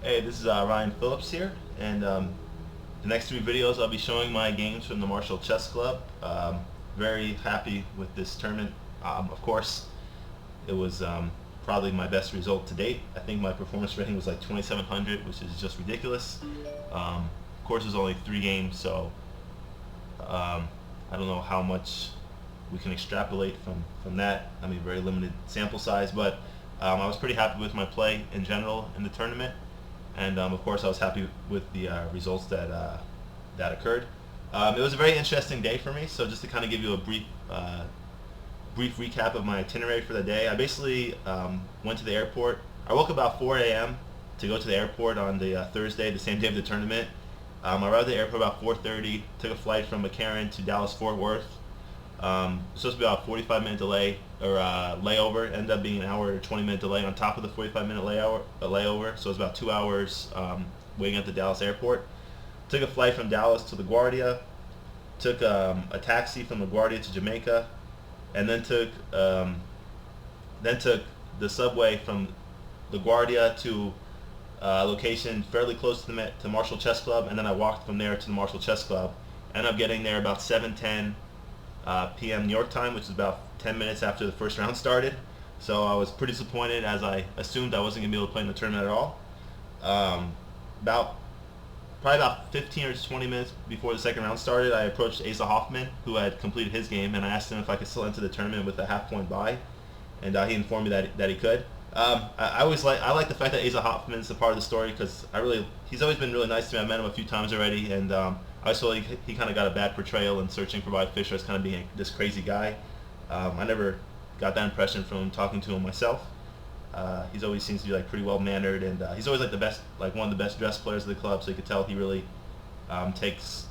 Hey, this is Ryan Phillips here, and the next three videos I'll be showing my games from the Marshall Chess Club. Very happy with this tournament. Of course, it was probably my best result to date. I think my performance rating was like 2,700, which is just ridiculous. Of course, it was only three games, so I don't know how much we can extrapolate from that. I mean, very limited sample size, but I was pretty happy with my play in general in the tournament, and of course, I was happy with the results that occurred. It was a very interesting day for me. So just to kind of give you a brief recap of my itinerary for the day, I basically went to the airport. I woke up about 4 a.m. to go to the airport on the Thursday, the same day of the tournament. I arrived at the airport about 4:30. Took a flight from McCarran to Dallas Fort Worth. Supposed to be about a 45-minute delay or layover. Ended up being an hour or 20-minute delay on top of the 45-minute layover. So it was about 2 hours waiting at the Dallas airport. Took a flight from Dallas to LaGuardia. Took a taxi from LaGuardia to Jamaica, and then took the subway from LaGuardia to a location fairly close to Marshall Chess Club, and then I walked from there to the Marshall Chess Club. Ended up getting there about 7:10 p.m. New York time, which is about 10 minutes after the first round started. So I was pretty disappointed, as I assumed I wasn't going to be able to play in the tournament at all. About Probably about 15 or 20 minutes before the second round started, I approached Asa Hoffman, who had completed his game, and I asked him if I could still enter the tournament with a half-point bye, and he informed me that he could. I like the fact that Asa Hoffman is a part of the story, because he's always been really nice to me. I've met him a few times already, and I always feel like he kind of got a bad portrayal in Searching for Bobby Fischer as kind of being this crazy guy. I never got that impression from talking to him myself. He's always seems to be like pretty well mannered, and he's always like one of the best dressed players of the club. So you could tell he really takes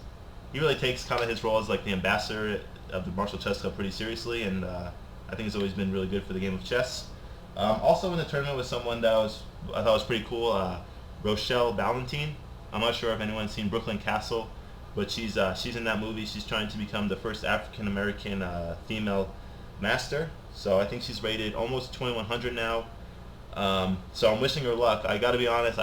kind of his role as like the ambassador of the Marshall Chess Club pretty seriously, and I think he's always been really good for the game of chess. Also in the tournament was someone that I thought was pretty cool, Rochelle Ballantine. I'm not sure if anyone's seen Brooklyn Castle, but she's in that movie. She's trying to become the first African American female master. So I think she's rated almost 2,100 now. So I'm wishing her luck. I got to be honest,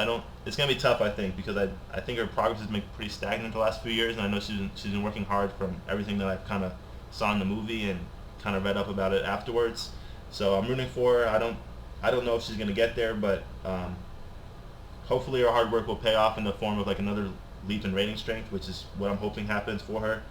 it's gonna be tough, I think, because I think her progress has been pretty stagnant the last few years, and I know she's been working hard from everything that I kind of saw in the movie and kind of read up about it afterwards. So I'm rooting for her. I don't know if she's gonna get there, but hopefully her hard work will pay off in the form of like another leap in rating strength, which is what I'm hoping happens for her.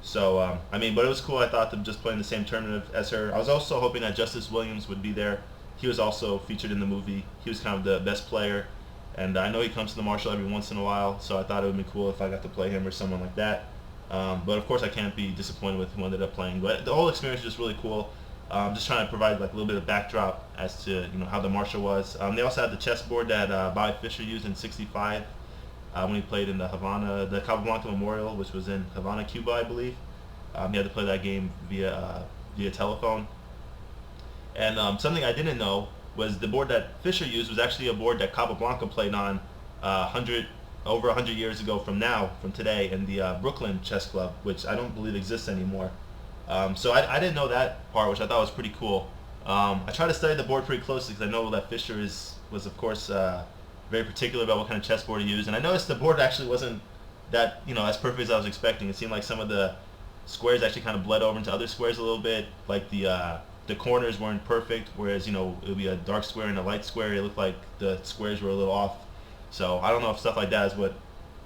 So but it was cool. I thought to just play in the same tournament as her. I was also hoping that Justice Williams would be there. He was also featured in the movie. He was kind of the best player, and I know he comes to the Marshall every once in a while, so I thought it would be cool if I got to play him or someone like that. But of course, I can't be disappointed with who ended up playing. But the whole experience was just really cool. Just trying to provide like a little bit of backdrop as to how the Marshall was. They also had the chessboard that Bobby Fischer used in '65 when he played in the Capablanca Memorial, which was in Havana, Cuba, I believe. He had to play that game via telephone. And something I didn't know was the board that Fischer used was actually a board that Capablanca played on over 100 years ago from today, in the Brooklyn Chess Club, which I don't believe exists anymore. So I didn't know that part, which I thought was pretty cool. I tried to study the board pretty closely because I know that Fischer was of course very particular about what kind of chessboard he used, and I noticed the board actually wasn't that as perfect as I was expecting. It seemed like some of the squares actually kind of bled over into other squares a little bit, like the corners weren't perfect, whereas it would be a dark square and a light square. It looked like the squares were a little off. So I don't know if stuff like that is what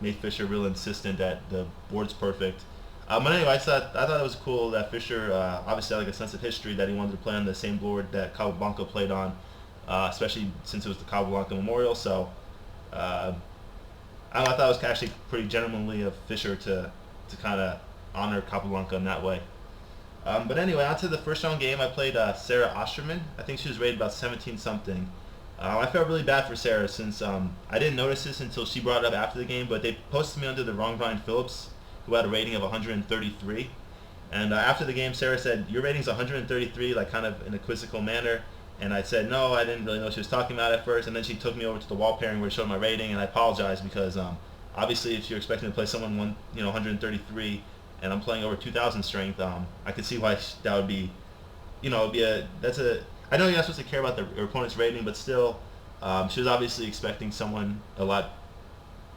made Fischer real insistent that the board's perfect. But anyway, I thought it was cool that Fischer obviously had like a sense of history, that he wanted to play on the same board that Capablanca played on, especially since it was the Capablanca Memorial. So I thought it was actually pretty gentlemanly of Fischer to kind of honor Capablanca in that way. But anyway, on to the first round game. I played Sarah Osterman. I think she was rated about 17 something. I felt really bad for Sarah, since I didn't notice this until she brought it up after the game, but they posted me under the wrong Ryan Phillips, who had a rating of 133. And after the game, Sarah said, "Your rating's 133," like kind of in a quizzical manner. And I said, no, I didn't really know what she was talking about at first. And then she took me over to the wall pairing where it showed my rating, and I apologized because obviously if you're expecting to play someone 133, and I'm playing over 2,000 strength, I could see why that would be, I know you're not supposed to care about your opponent's rating, but still, She was obviously expecting someone a lot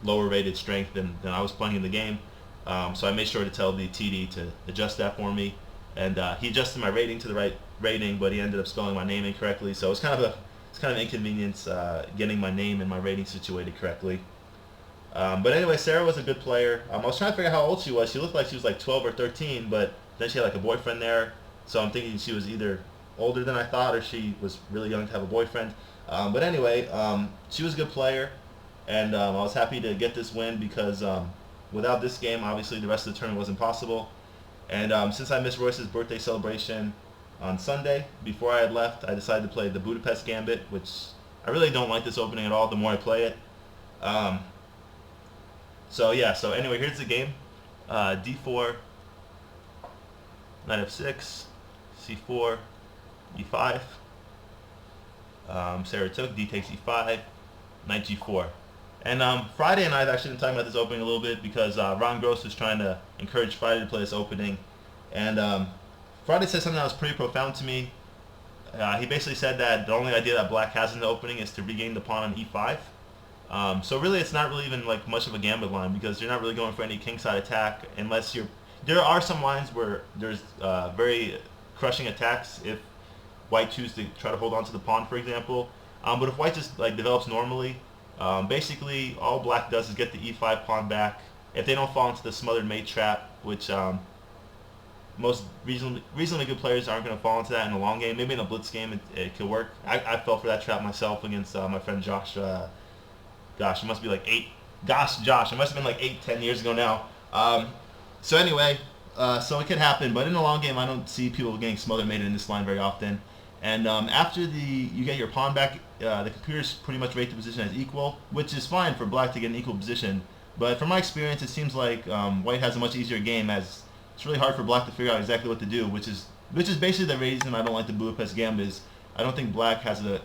lower rated strength than I was playing in the game. So I made sure to tell the TD to adjust that for me, and he adjusted my rating to the right rating, but he ended up spelling my name incorrectly. So it's kind of an inconvenience getting my name and my rating situated correctly. But anyway, Sarah was a good player. I was trying to figure out how old she was. She looked like she was like 12 or 13, but then she had like a boyfriend there. So I'm thinking she was either older than I thought or she was really young to have a boyfriend. But anyway, she was a good player, and I was happy to get this win because without this game, obviously the rest of the tournament wasn't possible. And since I missed Royce's birthday celebration on Sunday, before I had left, I decided to play the Budapest Gambit, which I really don't like this opening at all the more I play it. So anyway, here's the game. D4, knight f6, c4, e5. Sarah took, d takes e5, knight g4. And Friday and I have actually been talking about this opening a little bit because Ron Gross was trying to encourage Friday to play this opening. And Friday said something that was pretty profound to me. He basically said that the only idea that black has in the opening is to regain the pawn on e5. So really it's not really even like much of a gambit line because you're not really going for any kingside attack unless you're... There are some lines where there's very crushing attacks if white chooses to try to hold on to the pawn, for example. But if white just like develops normally, basically all black does is get the e5 pawn back. If they don't fall into the smothered mate trap, which most reasonably good players aren't going to fall into that in a long game. Maybe in a blitz game it could work. I fell for that trap myself against my friend Josh. Gosh, it must be like Josh, it must have been like 8-10 years ago now. So anyway, so it could happen, but in a long game I don't see people getting smothered mated in this line very often. And after you get your pawn back, the computers pretty much rate the position as equal, which is fine for black to get an equal position. But from my experience, it seems like white has a much easier game, as it's really hard for black to figure out exactly what to do, which is basically the reason I don't like the Budapest Gambit. Is I don't think black has a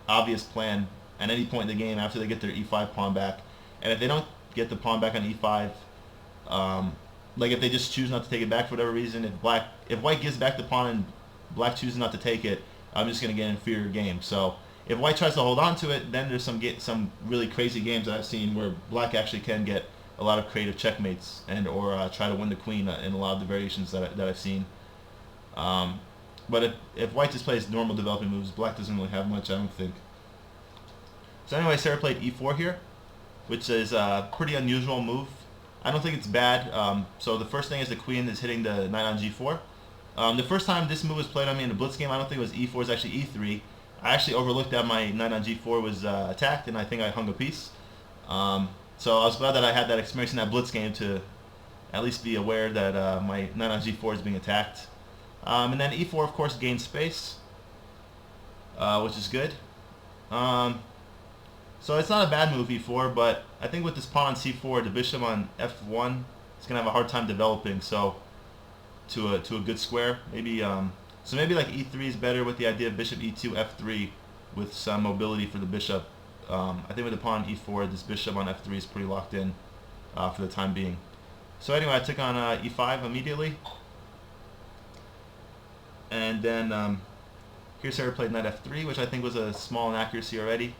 obvious plan at any point in the game after they get their e5 pawn back. And if they don't get the pawn back on e5, like if they just choose not to take it back for whatever reason, if white gives back the pawn and black chooses not to take it, I'm just going to get an inferior game. So if white tries to hold on to it, then there's some really crazy games that I've seen where black actually can get a lot of creative checkmates and or try to win the queen in a lot of the variations that I've seen. But if white just plays normal developing moves, black doesn't really have much, I don't think. So anyway, Sarah played e4 here, which is a pretty unusual move. I don't think it's bad. So the first thing is the queen is hitting the knight on g4. The first time this move was played on me in a blitz game, I don't think it was e4, it was actually e3. I actually overlooked that my knight on g4 was attacked, and I think I hung a piece. So I was glad that I had that experience in that blitz game to at least be aware that my knight on g4 is being attacked. And then e4, of course, gains space, which is good. So it's not a bad move, e4, but I think with this pawn on c4, the bishop on f1 is going to have a hard time developing. So to a good square, maybe so maybe like e3 is better with the idea of bishop e2 f3 with some mobility for the bishop. I think with the pawn on e4, this bishop on f3 is pretty locked in for the time being. So anyway, I took on e5 immediately, and then here Sarah played knight f3, which I think was a small inaccuracy already.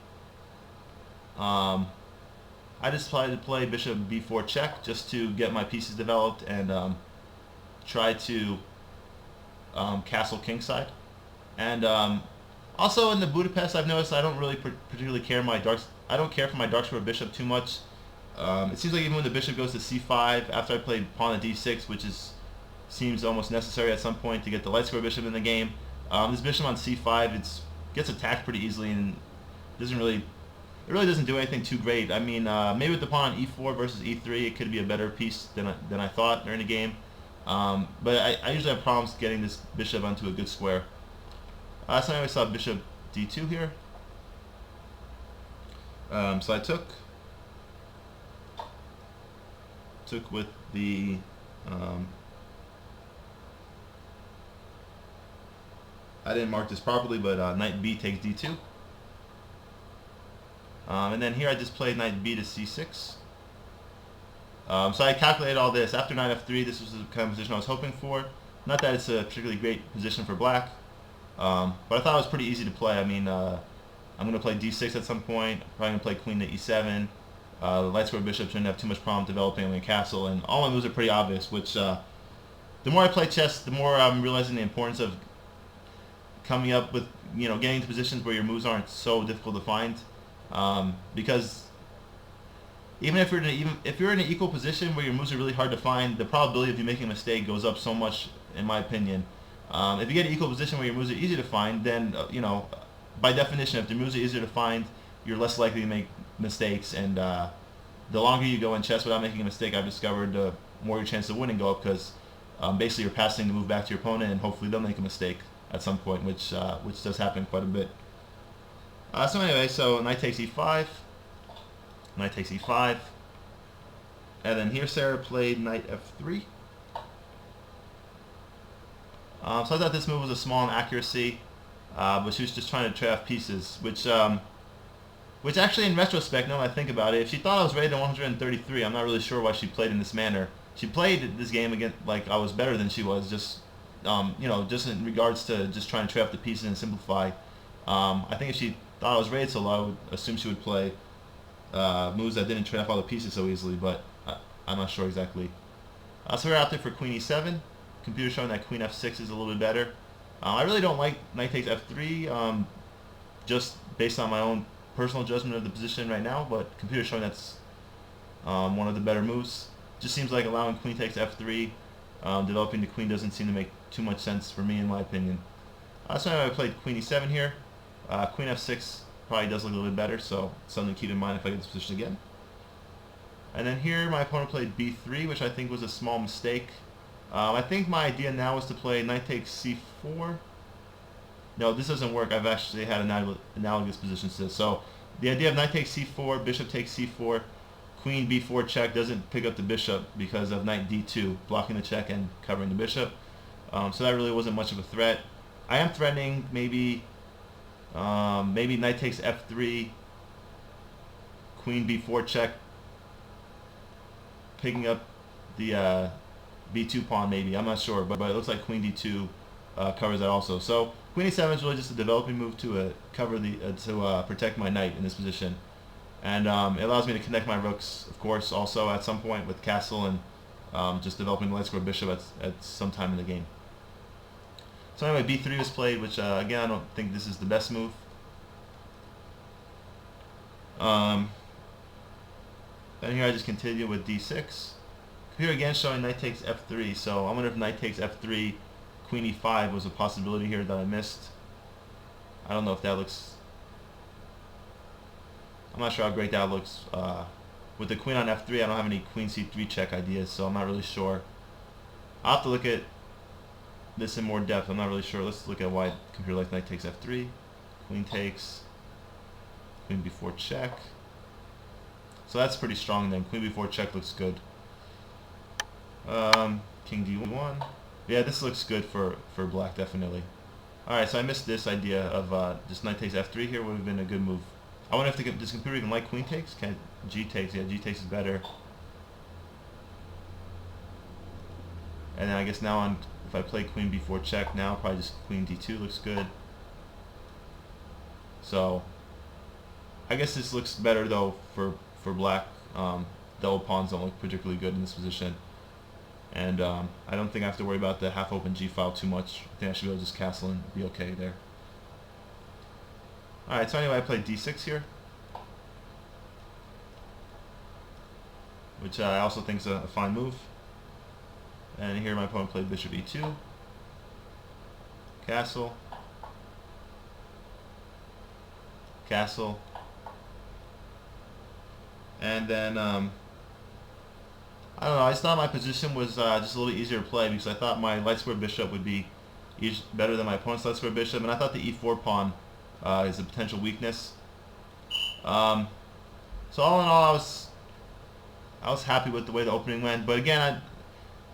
I just decided to play bishop b4 check just to get my pieces developed and try to castle kingside. And also in the Budapest, I've noticed I don't really particularly care I don't care for my dark square bishop too much. It seems like even when the bishop goes to c5 after I play pawn to d6, which seems almost necessary at some point to get the light square bishop in the game, this bishop on c5 gets attacked pretty easily and it really doesn't do anything too great. I mean, maybe with the pawn on e4 versus e3, it could be a better piece than I thought during the game. But I usually have problems getting this bishop onto a good square. So anyway, I saw bishop d2 here. So I took with the I didn't mark this properly, but knight b takes d2. And then here I just played knight b to c6. So I calculated all this. After knight f3, this was the kind of position I was hoping for. Not that it's a particularly great position for black, but I thought it was pretty easy to play. I mean, I'm going to play d6 at some point. Probably going to play queen to e7. The light square bishop shouldn't have too much problem developing my castle, and all my moves are pretty obvious, which the more I play chess, the more I'm realizing the importance of coming up with, getting into positions where your moves aren't so difficult to find. Because even if you're in an equal position where your moves are really hard to find, the probability of you making a mistake goes up so much, in my opinion. If you get an equal position where your moves are easy to find, then by definition, if the moves are easier to find, you're less likely to make mistakes. And the longer you go in chess without making a mistake, I've discovered the more your chances of winning go up, because basically you're passing the move back to your opponent, and hopefully they'll make a mistake at some point, which does happen quite a bit. So anyway, so knight takes e5, knight takes e5, and then here Sarah played knight f3. So I thought this move was a small inaccuracy, but she was just trying to trade off pieces, which actually in retrospect, now that I think about it, if she thought I was rated at 133, I'm not really sure why she played in this manner. She played this game again like I was better than she was, just just in regards to just trying to trade off the pieces and simplify. I think if she thought I was rated so low, I would assume she would play moves that didn't trade off all the pieces so easily, but I'm not sure exactly. So we're out there for queen e7. Computer showing that queen f6 is a little bit better. I really don't like knight takes f3, just based on my own personal judgment of the position right now, but computer showing that's one of the better moves. Just seems like allowing queen takes f3, developing the queen doesn't seem to make too much sense for me, in my opinion. So anyway, I played queen e7 here. Queen f6 probably does look a little bit better, so something to keep in mind if I get this position again. And then here my opponent played b3, which I think was a small mistake. I think my idea now is to play knight takes c4. No, this doesn't work. I've actually had analogous positions to this. So the idea of knight takes c4, bishop takes c4, queen b4 check doesn't pick up the bishop because of knight d2, blocking the check and covering the bishop. So that really wasn't much of a threat. I am threatening maybe knight takes f3, queen b4 check, picking up the b2 pawn maybe. I'm not sure, but it looks like queen d2 covers that also. So queen e7 is really just a developing move to cover to protect my knight in this position, and it allows me to connect my rooks, of course, also at some point with castle and just developing the light square bishop at some time in the game. So anyway, b3 was played, which again I don't think this is the best move. And here I just continue with d6. Here again showing knight takes f3, so I wonder if knight takes f3, queen e5 was a possibility here that I missed. I don't know if that looks... I'm not sure how great that looks. With the queen on f3, I don't have any queen c3 check ideas, so I'm not really sure. I'll have to look at this in more depth. I'm not really sure. Let's look at why computer like knight takes f3, queen takes, queen b4 check. So that's pretty strong then. Queen b4 check looks good. King d1. Yeah, this looks good for black, definitely. Alright, so I missed this idea of just knight takes f3 here would have been a good move. I wonder if this computer even like queen takes? G takes, yeah, G takes is better. And then I guess now if I play queen b4 check now, probably just queen d2 looks good. So I guess this looks better though for black. Double pawns don't look particularly good in this position. And I don't think I have to worry about the half-open g-file too much. I think I should be able to just castle and be okay there. Alright, so anyway, I played d6 here, which I also think is a fine move. And here my opponent played bishop e2, castle, castle, and then I don't know, I just thought my position was just a little bit easier to play because I thought my light square bishop would be better than my opponent's light square bishop, and I thought the e4 pawn is a potential weakness. So all in all, I was happy with the way the opening went, but again,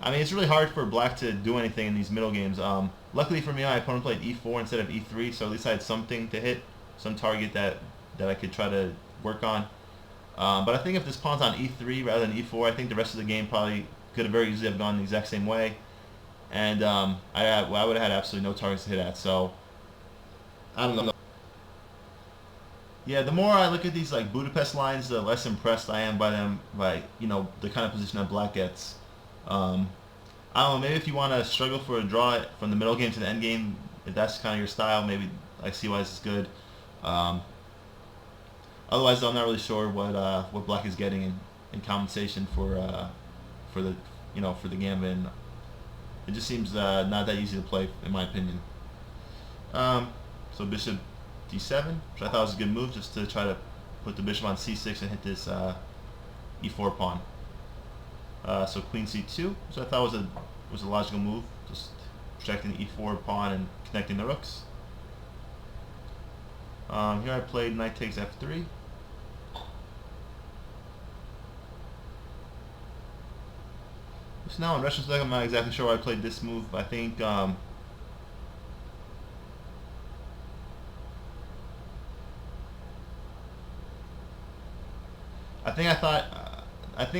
I mean, it's really hard for black to do anything in these middle games. Luckily for me, my opponent played e4 instead of e3, so at least I had something to hit, some target that I could try to work on. But I think if this pawn's on e3 rather than e4, I think the rest of the game probably could have very easily have gone the exact same way. And I would have had absolutely no targets to hit at, so I don't know. Yeah, the more I look at these like Budapest lines, the less impressed I am by them, by the kind of position that black gets. Um, I don't know. Maybe if you want to struggle for a draw from the middle game to the end game, if that's kind of your style, maybe I see why this is good. Um, Otherwise, though, I'm not really sure what black is getting in compensation for the for the gambit. And it just seems not that easy to play, in my opinion. Um, so bishop d7, which I thought was a good move, just to try to put the bishop on c6 and hit this e4 pawn. So queen c2, which I thought was a logical move, just protecting the e4 pawn and connecting the rooks. Here I played knight takes f3. So now in retrospect, I'm not exactly sure why I played this move. I think I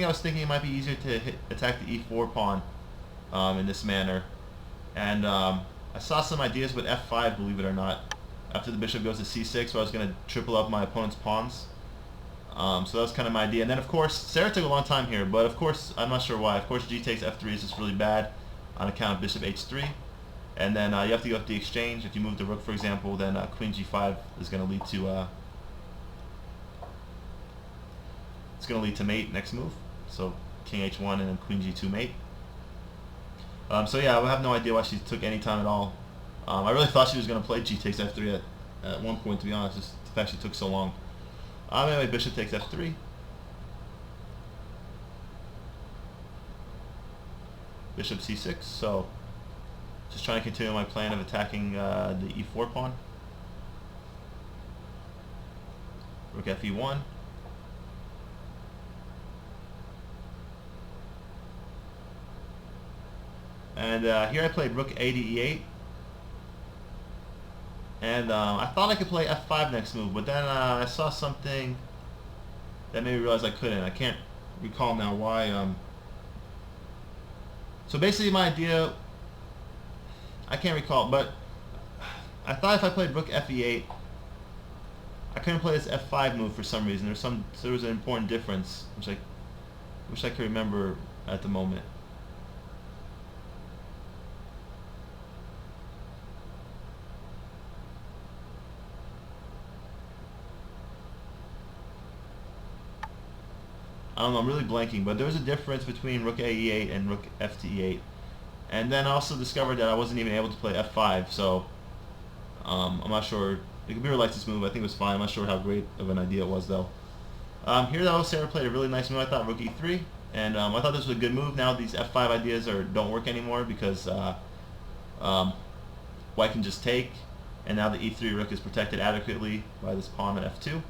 was thinking it might be easier to attack the e4 pawn in this manner, and I saw some ideas with f5, believe it or not, after the bishop goes to c6, where I was going to triple up my opponent's pawns. So that was kind of my idea. And then, of course, Sarah took a long time here, but of course, I'm not sure why. Of course, g takes f3 is just really bad on account of bishop h3. And then you have to go with the exchange. If you move the rook, for example, then queen g5 is going to lead to it's going to lead to mate next move. So king h1 and then queen g2 mate. So yeah, I have no idea why she took any time at all. I really thought she was going to play g takes f3 at one point, to be honest, just the fact she took so long. Anyway, bishop takes f3. Bishop c6, so just trying to continue my plan of attacking the e4 pawn. Rook fe1. And here I played rook a to e8. And I thought I could play f5 next move, but then I saw something that made me realize I couldn't. I can't recall now why. So basically my idea, I can't recall, but I thought if I played rook fe8, I couldn't play this f5 move for some reason. There was an important difference, which I wish I could remember at the moment. I don't know, I'm really blanking, but there was a difference between rook a e8 and rook f to e8. And then I also discovered that I wasn't even able to play f5, so I'm not sure. The computer likes this move. I think it was fine. I'm not sure how great of an idea it was, though. Here, though, Sarah played a really nice move, I thought, rook e3. And I thought this was a good move. Now these f5 ideas don't work anymore because white can just take, and now the e3 rook is protected adequately by this pawn at f2.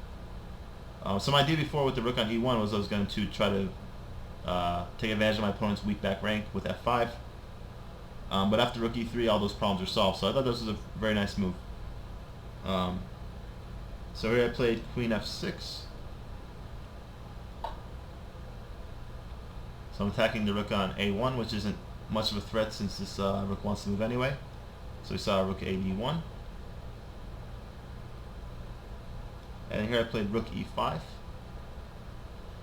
So my idea before with the rook on e1 was I was going to try to take advantage of my opponent's weak back rank with f5. But after rook e3, all those problems are solved. So I thought this was a very nice move. So here I played queen f6. So I'm attacking the rook on a1, which isn't much of a threat since this rook wants to move anyway. So we saw rook a d1. And here I played rook e5.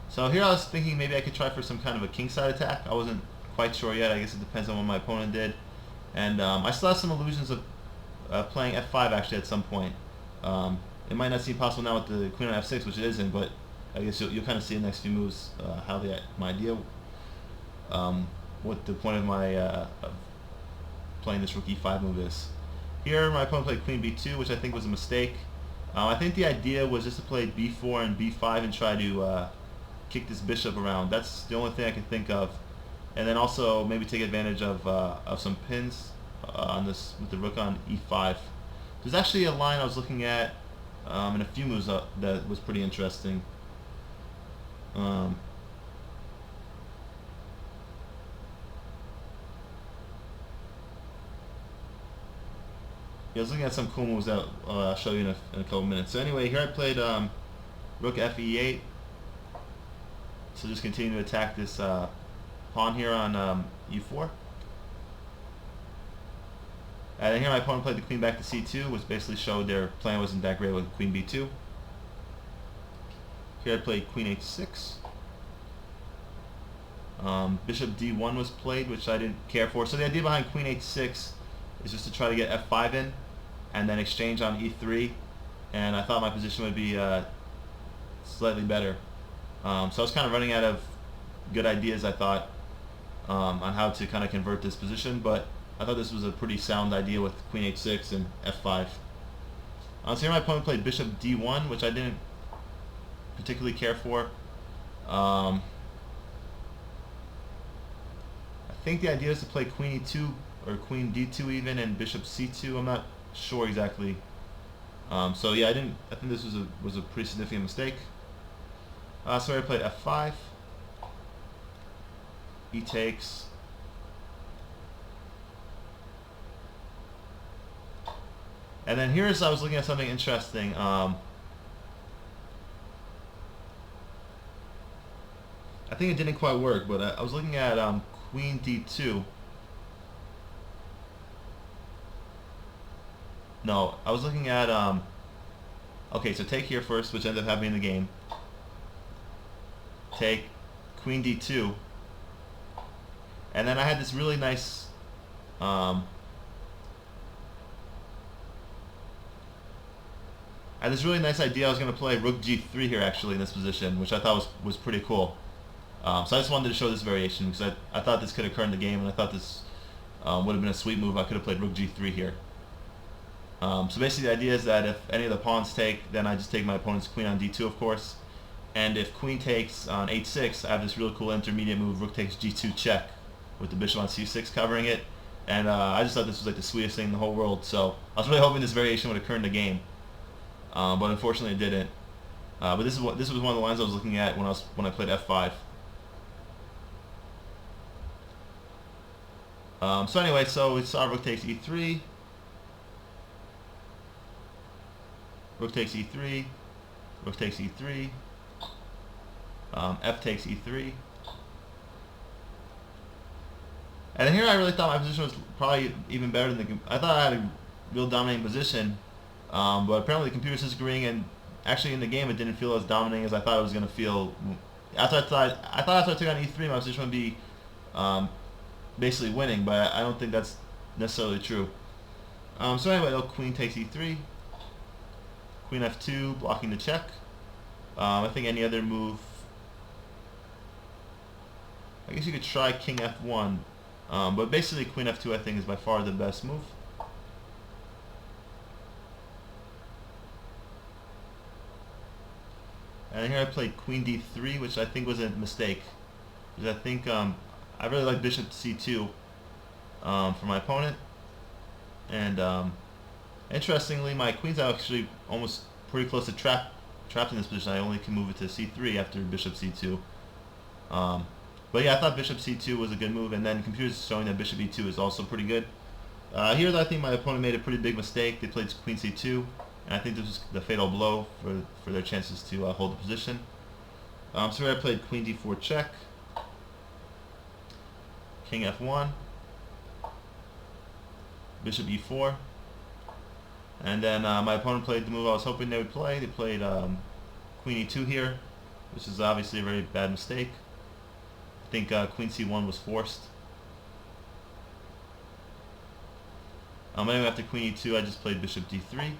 So here I was thinking maybe I could try for some kind of a kingside attack. I wasn't quite sure yet. I guess it depends on what my opponent did. And I still have some illusions of playing f5 actually at some point. It might not seem possible now with the queen on f6, which it isn't, but I guess you'll kind of see in the next few moves how my idea, what the point of my of playing this rook e5 move is. Here my opponent played queen b2, which I think was a mistake. I think the idea was just to play b4 and b5 and try to kick this bishop around. That's the only thing I can think of. And then also maybe take advantage of some pins on this with the rook on e5. There's actually a line I was looking at in a few moves that was pretty interesting. Yeah, I was looking at some cool moves that I'll show you in a couple minutes. So anyway, here I played rook fe8. So just continue to attack this pawn here on e4. And then here my opponent played the queen back to c2, which basically showed their plan wasn't that great with queen b2. Here I played queen h6. Bishop d1 was played, which I didn't care for. So the idea behind queen h6 is just to try to get f5 in, and then exchange on e3. And I thought my position would be slightly better. So I was kind of running out of good ideas, I thought, on how to kind of convert this position. But I thought this was a pretty sound idea with queen h6 and f5. So here my opponent played bishop d1, which I didn't particularly care for. I think the idea is to play queen e2 or queen d2 even, and bishop c2. I'm not sure exactly. So yeah, I think this was a pretty significant mistake. So I played f5, e takes, and then I was looking at something interesting. I think it didn't quite work, but I was looking at queen d2. No, I was looking at okay, so take here first, which ended up happening in the game. Take queen d2, and then I had this really nice idea I was going to play rook g3 here actually in this position, which I thought was pretty cool. So I just wanted to show this variation because I thought this could occur in the game, and I thought this would have been a sweet move. I could have played rook g3 here. So basically the idea is that if any of the pawns take, then I just take my opponent's queen on d2, of course. And if queen takes on h6, I have this really cool intermediate move, rook takes g2 check, with the bishop on c6 covering it. And I just thought this was like the sweetest thing in the whole world. So I was really hoping this variation would occur in the game, but unfortunately it didn't. But this was one of the lines I was looking at when I played f5. So anyway, so we saw rook takes e3, rook takes e3, rook takes e3, f takes e3. And then here I really thought my position was probably even better than I thought I had a real dominating position, but apparently the computer's disagreeing, and actually in the game it didn't feel as dominating as I thought it was going to feel. I thought after I took on e3 my position would be basically winning, but I don't think that's necessarily true. So anyway, queen takes e3, queen f2, blocking the check. I think any other move, I guess you could try king f1, but basically queen f2 I think is by far the best move. And here I played queen d3, which I think was a mistake, because I think I really like bishop c2 for my opponent, and interestingly my queen's actually almost pretty close to trapped in this position. I only can move it to c3 after bishop c2. But yeah, I thought bishop c2 was a good move, and then computers showing that bishop e2 is also pretty good. Here I think my opponent made a pretty big mistake. They played queen c2, and I think this was the fatal blow for their chances to hold the position. So here I played queen d4 check, king f1, bishop e4, and then my opponent played the move I was hoping they would play. They played queen e2 here, which is obviously a very bad mistake. I think queen c1 was forced. Anyway, after queen e2 I just played bishop d3,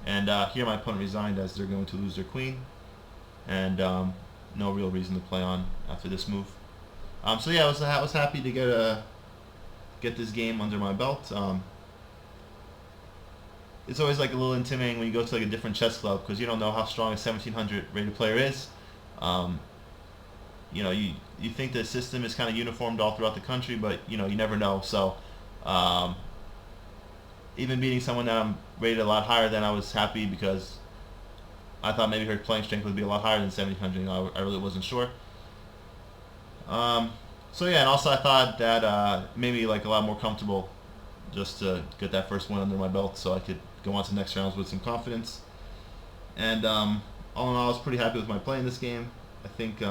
and here my opponent resigned as they're going to lose their queen, and no real reason to play on after this move. So yeah, I was happy to get this game under my belt. It's always like a little intimidating when you go to like a different chess club, because you don't know how strong a 1700 rated player is. You know, you think the system is kind of uniformed all throughout the country, but you know, you never know. So even beating someone that I'm rated a lot higher than, I was happy, because I thought maybe her playing strength would be a lot higher than 1700. You know, I really wasn't sure. So yeah, and also I thought that it made me like a lot more comfortable just to get that first win under my belt, so I could go on to the next rounds with some confidence. And all in all, I was pretty happy with my play in this game. I think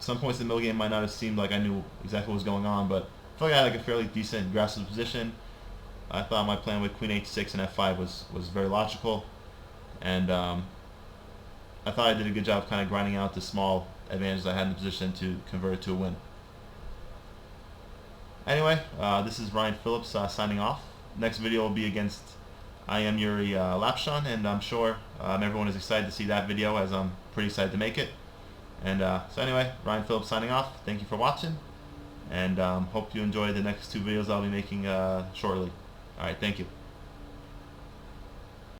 some points in the middle game might not have seemed like I knew exactly what was going on, but I felt like I had like a fairly decent grasp of the position. I thought my plan with queen h6 and f5 was very logical, and I I thought I did a good job kind of grinding out the small advantages I had in the position to convert it to a win. Anyway, this is Ryan Phillips signing off. Next video will be against I am Yuri Lapshon, and I'm sure everyone is excited to see that video, as I'm pretty excited to make it. And so anyway, Ryan Phillips signing off. Thank you for watching, and hope you enjoy the next two videos I'll be making shortly. Alright, thank you.